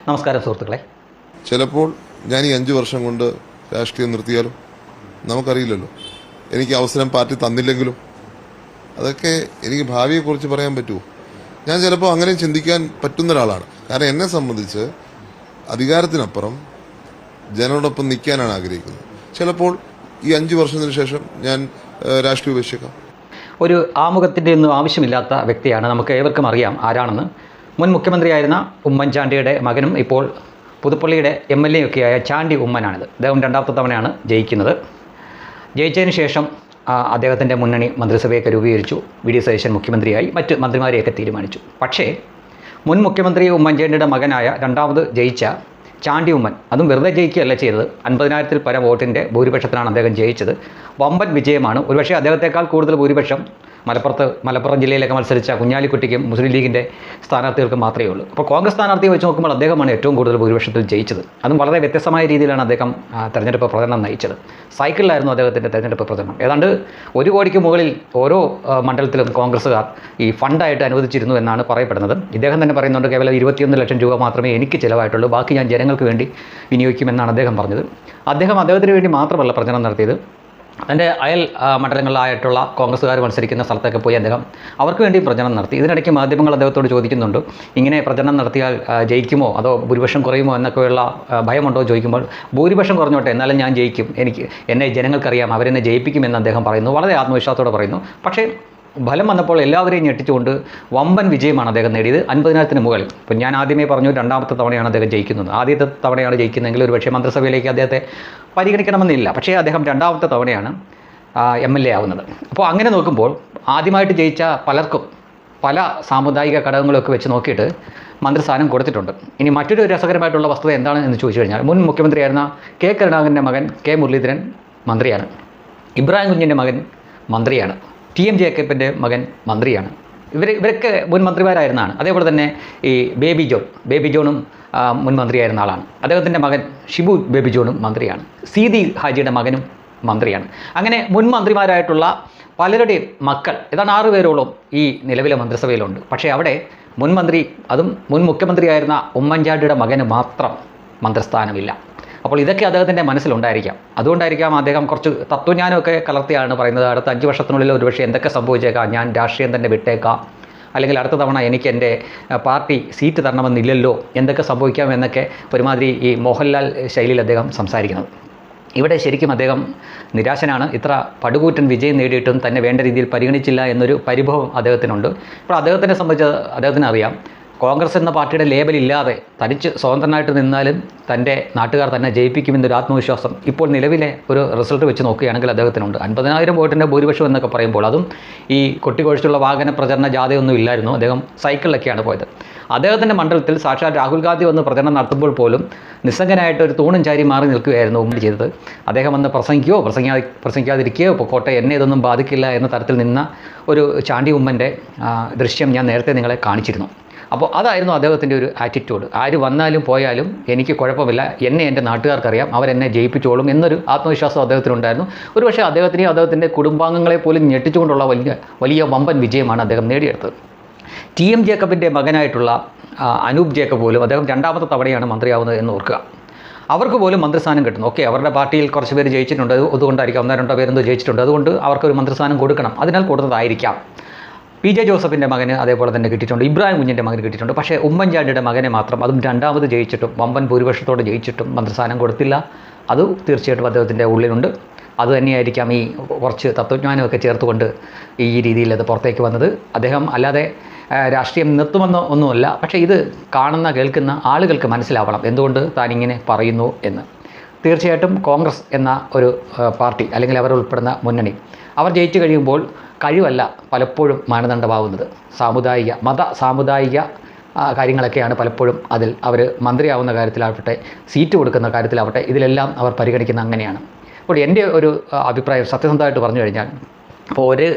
നമസ്കാരം സുഹൃത്തുക്കളെ. ചിലപ്പോൾ ഞാൻ ഈ 5 വർഷം കൊണ്ട് രാഷ്ട്രീയം നിർത്തിയാലും നമുക്കറിയില്ലല്ലോ. എനിക്ക് അവസരം പാർട്ടി തന്നില്ലെങ്കിലും അതൊക്കെ എനിക്ക് ഭാവിയെക്കുറിച്ച് പറയാൻ പറ്റുമോ? ഞാൻ ചിലപ്പോൾ അങ്ങനെ ചിന്തിക്കാൻ പറ്റുന്ന ഒരാളാണ്. കാരണം എന്നെ സംബന്ധിച്ച് അധികാരത്തിനപ്പുറം ജനങ്ങളോടൊപ്പം നിൽക്കാനാണ് ആഗ്രഹിക്കുന്നത്. ചിലപ്പോൾ ഈ 5 വർഷത്തിന് ശേഷം ഞാൻ രാഷ്ട്രീയം ഉപേക്ഷിക്കാം. ഒരു ആമുഖത്തിൻ്റെ ഒന്നും ആവശ്യമില്ലാത്ത വ്യക്തിയാണ്. നമുക്ക് ഏവർക്കും അറിയാം ആരാണെന്ന്. മുൻ മുഖ്യമന്ത്രിയായിരുന്ന ഉമ്മൻചാണ്ടിയുടെ മകനും ഇപ്പോൾ പുതുപ്പള്ളിയുടെ MLA ഒക്കെയായ ചാണ്ടി ഉമ്മനാണിത്. അദ്ദേഹം രണ്ടാമത്തെ തവണയാണ് ജയിക്കുന്നത്. ജയിച്ചതിന് ശേഷം അദ്ദേഹത്തിൻ്റെ മുന്നണി മന്ത്രിസഭയൊക്കെ രൂപീകരിച്ചു. വി ഡി സതീശൻ മുഖ്യമന്ത്രിയായി, മറ്റ് മന്ത്രിമാരെയൊക്കെ തീരുമാനിച്ചു. പക്ഷേ മുൻ മുഖ്യമന്ത്രി ഉമ്മൻചാണ്ടിയുടെ മകനായ രണ്ടാമത് ജയിച്ച ചാണ്ടി ഉമ്മൻ, അതും വെറുതെ ജയിക്കുകയല്ല ചെയ്തത്. 50,000-ൽ പരം വോട്ടിൻ്റെ ഭൂരിപക്ഷത്തിലാണ് അദ്ദേഹം ജയിച്ചത്. വമ്പൻ വിജയമാണ്. ഒരുപക്ഷേ അദ്ദേഹത്തെക്കാൾ കൂടുതൽ ഭൂരിപക്ഷം മലപ്പുറം ജില്ലയിലൊക്കെ മത്സരിച്ച കുഞ്ഞാലിക്കുട്ടിക്കും മുസ്ലിം ലീഗിൻ്റെ സ്ഥാനാർത്ഥികൾക്കും മാത്രമേ ഉള്ളൂ. അപ്പോൾ കോൺഗ്രസ് സ്ഥാനാർത്ഥിയെ വെച്ച് നോക്കുമ്പോൾ അദ്ദേഹമാണ് ഏറ്റവും കൂടുതൽ ഭൂരിപക്ഷത്തിൽ ജയിച്ചത്. അതും വളരെ വ്യത്യസ്തമായ രീതിയിലാണ് അദ്ദേഹം തെരഞ്ഞെടുപ്പ് പ്രചരണം നയിച്ചത്. സൈക്കിളിലായിരുന്നു അദ്ദേഹത്തിൻ്റെ തെരഞ്ഞെടുപ്പ് പ്രചരണം. ഏതാണ്ട് 1 കോടിക്ക് മുകളിൽ ഓരോ മണ്ഡലത്തിലും കോൺഗ്രസ്സുകാർ ഈ ഫണ്ടായിട്ട് അനുവദിച്ചിരുന്നു എന്നാണ് പറയപ്പെടുന്നത്. ഇദ്ദേഹം തന്നെ പറയുന്നുണ്ട്, കേവലം 21 ലക്ഷം രൂപ മാത്രമേ എനിക്ക് ചിലവായിട്ടുള്ളൂ, ബാക്കി ഞാൻ ജനങ്ങൾക്ക് വേണ്ടി വിനിയോഗിക്കുമെന്നാണ് അദ്ദേഹം പറഞ്ഞത്. അദ്ദേഹത്തിന് വേണ്ടി മാത്രമല്ല പ്രചരണം നടത്തിയത്. അതിൻ്റെ അയൽ മണ്ഡലങ്ങളിലായിട്ടുള്ള കോൺഗ്രസ്സുകാർ മത്സരിക്കുന്ന സ്ഥലത്തൊക്കെ പോയി അദ്ദേഹം അവർക്ക് വേണ്ടി പ്രചരണം നടത്തി. ഇതിനിടയ്ക്ക് മാധ്യമങ്ങൾ അദ്ദേഹത്തോട് ചോദിക്കുന്നുണ്ട്, ഇങ്ങനെ പ്രചരണം നടത്തിയാൽ ജയിക്കുമോ അതോ ഭൂരിപക്ഷം കുറയുമോ എന്നൊക്കെയുള്ള ഭയമുണ്ടോ ചോദിക്കുമ്പോൾ, ഭൂരിപക്ഷം കുറഞ്ഞോട്ടെ എന്നാലും ഞാൻ ജയിക്കും, എന്നെ ജനങ്ങൾക്കറിയാം, അവരെന്നെ ജയിപ്പിക്കുമെന്ന് അദ്ദേഹം പറയുന്നു. വളരെ ആത്മവിശ്വാസത്തോടെ പറയുന്നു. പക്ഷേ ഫലം വന്നപ്പോൾ എല്ലാവരെയും ഞെട്ടിച്ചുകൊണ്ട് വമ്പൻ വിജയമാണ് അദ്ദേഹം നേടിയത്. 50,000-ന് മുകളിൽ. ഇപ്പം ഞാൻ ആദ്യമേ പറഞ്ഞു, രണ്ടാമത്തെ തവണയാണ് അദ്ദേഹം ജയിക്കുന്നത്. ആദ്യത്തെ തവണയാണ് ജയിക്കുന്നതെങ്കിൽ ഒരുപക്ഷേ മന്ത്രിസഭയിലേക്ക് അദ്ദേഹത്തെ പരിഗണിക്കണമെന്നില്ല. പക്ഷേ അദ്ദേഹം രണ്ടാമത്തെ തവണയാണ് MLA ആവുന്നത്. അപ്പോൾ അങ്ങനെ നോക്കുമ്പോൾ ആദ്യമായിട്ട് ജയിച്ച പലർക്കും പല സാമുദായിക ഘടകങ്ങളൊക്കെ വെച്ച് നോക്കിയിട്ട് മന്ത്രിസ്ഥാനം കൊടുത്തിട്ടുണ്ട്. ഇനി മറ്റൊരു രസകരമായിട്ടുള്ള വസ്തുത എന്താണ് എന്ന് ചോദിച്ചു കഴിഞ്ഞാൽ, മുൻ മുഖ്യമന്ത്രിയായിരുന്ന K കരുണാകരൻ്റെ മകൻ K മുരളീധരൻ മന്ത്രിയാണ്. ഇബ്രാഹിം കുഞ്ഞിൻ്റെ മകൻ മന്ത്രിയാണ്. TM ജേക്കബിൻ്റെ മകൻ മന്ത്രിയാണ്. ഇവരൊക്കെ മുൻ മന്ത്രിമാരായിരുന്നതാണ്. അതേപോലെ തന്നെ ഈ ബേബി ജോണും മുൻ മന്ത്രിയായിരുന്ന ആളാണ്. അദ്ദേഹത്തിൻ്റെ മകൻ ഷിബു ബേബി ജോണും മന്ത്രിയാണ്. സീതി ഹാജിയുടെ മകനും മന്ത്രിയാണ്. അങ്ങനെ മുൻ മന്ത്രിമാരായിട്ടുള്ള പലരുടെയും മക്കൾ ഏതാണ്ട് 6 പേരോളം ഈ നിലവിലെ മന്ത്രിസഭയിലുണ്ട്. പക്ഷേ അവിടെ മുൻ മുഖ്യമന്ത്രിയായിരുന്ന ഉമ്മൻചാണ്ടിയുടെ മകന് മാത്രം മന്ത്രിസ്ഥാനമില്ല. അപ്പോൾ ഇതൊക്കെ അദ്ദേഹത്തിൻ്റെ മനസ്സിലുണ്ടായിരിക്കാം. അതുകൊണ്ടായിരിക്കാം അദ്ദേഹം കുറച്ച് തത്വജ്ഞാനമൊക്കെ കലർത്തിയാണ് പറയുന്നത്, അടുത്ത 5 വർഷത്തിനുള്ളിൽ ഒരുപക്ഷെ എന്തൊക്കെ സംഭവിച്ചേക്കാം, ഞാൻ രാഷ്ട്രീയം തന്നെ വിട്ടേക്കാം, അല്ലെങ്കിൽ അടുത്ത തവണ എനിക്ക് എൻ്റെ പാർട്ടി സീറ്റ് തരണമെന്നില്ലല്ലോ, എന്തൊക്കെ സംഭവിക്കാം എന്നൊക്കെ ഒരുമാതിരി ഈ മോഹൻലാൽ ശൈലിയിൽ അദ്ദേഹം സംസാരിക്കുന്നത്. ഇവിടെ ശരിക്കും അദ്ദേഹം നിരാശനാണ്. ഇത്ര പടുകൂറ്റൻ വിജയം നേടിയിട്ടും തന്നെ വേണ്ട രീതിയിൽ പരിഗണിച്ചില്ല എന്നൊരു പരിഭവം അദ്ദേഹത്തിനുണ്ട്. ഇപ്പോൾ അദ്ദേഹത്തിനെ സംബന്ധിച്ച് അദ്ദേഹത്തിന് അറിയാം, കോൺഗ്രസ് എന്ന പാർട്ടിയുടെ ലേബലില്ലാതെ തനിച്ച് സ്വതന്ത്രനായിട്ട് നിന്നാലും തൻ്റെ നാട്ടുകാർ തന്നെ ജയിപ്പിക്കുമെന്നൊരു ആത്മവിശ്വാസം ഇപ്പോൾ നിലവിലെ ഒരു റിസൾട്ട് വെച്ച് നോക്കുകയാണെങ്കിൽ അദ്ദേഹത്തിനുണ്ട്. 50,000 വോട്ടിൻ്റെ ഭൂരിപക്ഷം എന്നൊക്കെ പറയുമ്പോൾ അതും ഈ കൊട്ടിക്കൊഴിച്ചുള്ള വാഹന പ്രചരണ ജാഥയൊന്നും ഇല്ലായിരുന്നു. അദ്ദേഹം സൈക്കിളിലൊക്കെയാണ് പോയത്. അദ്ദേഹത്തിൻ്റെ മണ്ഡലത്തിൽ സാക്ഷാൽ രാഹുൽ ഗാന്ധി വന്ന് പ്രചരണം നടത്തുമ്പോൾ പോലും നിസ്സംഗനായിട്ട് ഒരു തൂണും ചാരി മാറി നിൽക്കുകയായിരുന്നു ഉമ്മൻ ചെയ്തത്. അദ്ദേഹം വന്ന് പ്രസംഗിക്കാതിരിക്കുകയോ പൊക്കോട്ടെ, എന്നെ ഇതൊന്നും ബാധിക്കില്ല എന്ന തരത്തിൽ നിന്ന ഒരു ചാണ്ടി ഉമ്മൻ്റെ ദൃശ്യം ഞാൻ നേരത്തെ നിങ്ങളെ കാണിച്ചിരുന്നു. അപ്പോൾ അതായിരുന്നു അദ്ദേഹത്തിൻ്റെ ഒരു ആറ്റിറ്റ്യൂഡ്. ആര് വന്നാലും പോയാലും എനിക്ക് കുഴപ്പമില്ല, എന്നെ എൻ്റെ നാട്ടുകാർക്കറിയാം, അവരെന്നെ ജയിപ്പിച്ചോളും എന്നൊരു ആത്മവിശ്വാസം അദ്ദേഹത്തിനുണ്ടായിരുന്നു. ഒരുപക്ഷേ അദ്ദേഹത്തിനെയും അദ്ദേഹത്തിൻ്റെ കുടുംബാംഗങ്ങളെ പോലും ഞെട്ടിച്ചുകൊണ്ടുള്ള വലിയ വമ്പൻ വിജയമാണ് അദ്ദേഹം നേടിയെടുത്തത്. TM ജേക്കബിൻ്റെ മകനായിട്ടുള്ള അനൂപ് ജേക്കബ് പോലും അദ്ദേഹം രണ്ടാമത്തെ തവണയാണ് മന്ത്രിയാവുന്നത് എന്ന് ഓർക്കുക. അവർക്ക് പോലും മന്ത്രിസ്ഥാനം കിട്ടുന്നു. ഓക്കെ, അവരുടെ പാർട്ടിയിൽ കുറച്ച് പേര് ജയിച്ചിട്ടുണ്ട്, അതുകൊണ്ടായിരിക്കാം 1-2 പേരെന്തോ ജയിച്ചിട്ടുണ്ട്, അതുകൊണ്ട് അവർക്കൊരു മന്ത്രിസ്ഥാനം കൊടുക്കണം, അതിനാൽ കൊടുത്തതായിരിക്കാം. PJ ജോസഫിൻ്റെ മകന് അതേപോലെ തന്നെ കിട്ടിയിട്ടുണ്ട്, ഇബ്രാഹിം കുഞ്ഞിൻ്റെ മകന് കിട്ടിയിട്ടുണ്ട്. പക്ഷേ ഉമ്മൻചാണ്ടിയുടെ മകനെ മാത്രം, അതും രണ്ടാമത് ജയിച്ചിട്ടും വമ്പൻ ഭൂരിപക്ഷത്തോടെ ജയിച്ചിട്ടും മന്ത്രിസ്ഥാനം കൊടുത്തില്ല. അത് തീർച്ചയായിട്ടും അദ്ദേഹത്തിൻ്റെ ഉള്ളിലുണ്ട്. അതുതന്നെയായിരിക്കാം ഈ കുറച്ച് തത്വജ്ഞാനമൊക്കെ ചേർത്തുകൊണ്ട് ഈ രീതിയിൽ അത് പുറത്തേക്ക് വന്നത്. അദ്ദേഹം അല്ലാതെ രാഷ്ട്രീയം നിർത്തുമെന്ന് ഒന്നുമല്ല. പക്ഷേ ഇത് കാണുന്ന കേൾക്കുന്ന ആളുകൾക്ക് മനസ്സിലാവണം എന്തുകൊണ്ട് താനിങ്ങനെ പറയുന്നു എന്ന്. തീർച്ചയായിട്ടും കോൺഗ്രസ് എന്ന ഒരു പാർട്ടി, അല്ലെങ്കിൽ അവർ ഉൾപ്പെടുന്ന മുന്നണി, അവർ ജയിച്ചു കഴിയുമ്പോൾ കഴിവല്ല പലപ്പോഴും മാനദണ്ഡമാവുന്നത്. സാമുദായിക കാര്യങ്ങളൊക്കെയാണ് പലപ്പോഴും അതിൽ അവർ മന്ത്രിയാവുന്ന കാര്യത്തിലാവട്ടെ, സീറ്റ് കൊടുക്കുന്ന കാര്യത്തിലാവട്ടെ, ഇതിലെല്ലാം അവർ പരിഗണിക്കുന്ന അങ്ങനെയാണ്. അപ്പോൾ എൻ്റെ ഒരു അഭിപ്രായം സത്യസന്ധമായിട്ട് പറഞ്ഞു കഴിഞ്ഞാൽ, ഇപ്പോൾ ഒരു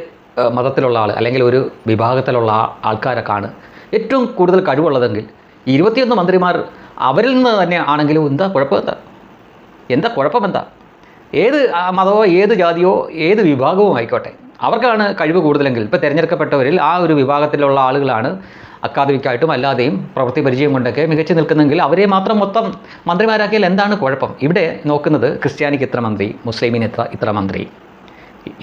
മതത്തിലുള്ള ആൾ അല്ലെങ്കിൽ ഒരു വിഭാഗത്തിലുള്ള ആൾക്കാരൊക്കെയാണ് ഏറ്റവും കൂടുതൽ കഴിവുള്ളതെങ്കിൽ 21 മന്ത്രിമാർ അവരിൽ നിന്ന് തന്നെ ആണെങ്കിലും എന്താ കുഴപ്പമെന്താ? ഏത് മതമോ ഏത് ജാതിയോ ഏത് വിഭാഗവും ആയിക്കോട്ടെ, അവർക്കാണ് കഴിവ് കൂടുതലെങ്കിൽ, ഇപ്പോൾ തിരഞ്ഞെടുക്കപ്പെട്ടവരിൽ ആ ഒരു വിഭാഗത്തിലുള്ള ആളുകളാണ് അക്കാദമിക്കായിട്ടും അല്ലാതെയും പ്രവൃത്തി പരിചയം കൊണ്ടൊക്കെ മികച്ചു നിൽക്കുന്നെങ്കിൽ അവരെ മാത്രം മൊത്തം മന്ത്രിമാരാക്കിയാൽ എന്താണ് കുഴപ്പം? ഇവിടെ നോക്കുന്നത് ക്രിസ്ത്യാനിക്ക് ഇത്ര മന്ത്രി, മുസ്ലിമിന് ഇത്ര മന്ത്രി,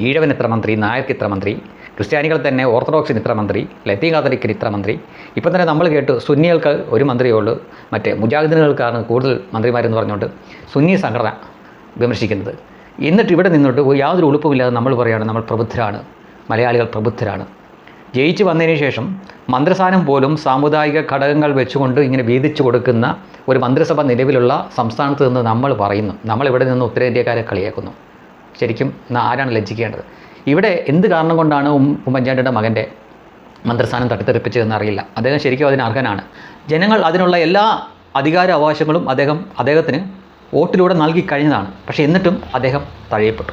ഈഴവന് ഇത്ര മന്ത്രി, നായർക്ക് ഇത്ര മന്ത്രി, ക്രിസ്ത്യാനികൾ തന്നെ ഓർത്തഡോക്സിന് ഇത്ര മന്ത്രി, ലത്തീൻ കാത്തലിക്കിന് ഇത്ര മന്ത്രി. ഇപ്പം തന്നെ നമ്മൾ കേട്ടു സുന്നികൾക്ക് ഒരു മന്ത്രിയേ ഉള്ളൂ, മറ്റേ മുജാഹിദീനുകൾക്കാണ് കൂടുതൽ മന്ത്രിമാരെന്ന് പറഞ്ഞുകൊണ്ട് സുന്നി സംഘടന വിമർശിക്കുന്നത്. എന്നിട്ട് ഇവിടെ നിന്നിട്ട് യാതൊരു ഉളുപ്പുമില്ലാതെ നമ്മൾ പറയുകയാണ് നമ്മൾ പ്രബുദ്ധരാണ്, മലയാളികൾ പ്രബുദ്ധരാണ്. ജയിച്ചു വന്നതിന് ശേഷം മന്ത്രിസ്ഥാനം പോലും സാമുദായിക ഘടകങ്ങൾ വെച്ചുകൊണ്ട് ഇങ്ങനെ വീതിച്ചു കൊടുക്കുന്ന ഒരു മന്ത്രിസഭ നിലവിലുള്ള സംസ്ഥാനത്ത് നിന്ന് നമ്മൾ പറയുന്നു, നമ്മളിവിടെ നിന്ന് ഉത്തരേന്ത്യക്കാരെ കളിയാക്കുന്നു. ശരിക്കും ആരാണ് ലജ്ജിക്കേണ്ടത്? ഇവിടെ എന്ത് കാരണം കൊണ്ടാണ് ഉമ്മൻചാണ്ടിയുടെ മകൻ്റെ മന്ത്രിസ്ഥാനം തട്ടിത്തെറിപ്പിച്ചതെന്ന് അറിയില്ല. അദ്ദേഹം ശരിക്കും അതിന് അർഹനാണ്. ജനങ്ങൾ അതിനുള്ള എല്ലാ അധികാര അവകാശങ്ങളും അദ്ദേഹത്തിന് വോട്ടിലൂടെ നൽകി കഴിഞ്ഞതാണ്. പക്ഷേ എന്നിട്ടും അദ്ദേഹം തഴയപ്പെട്ടു.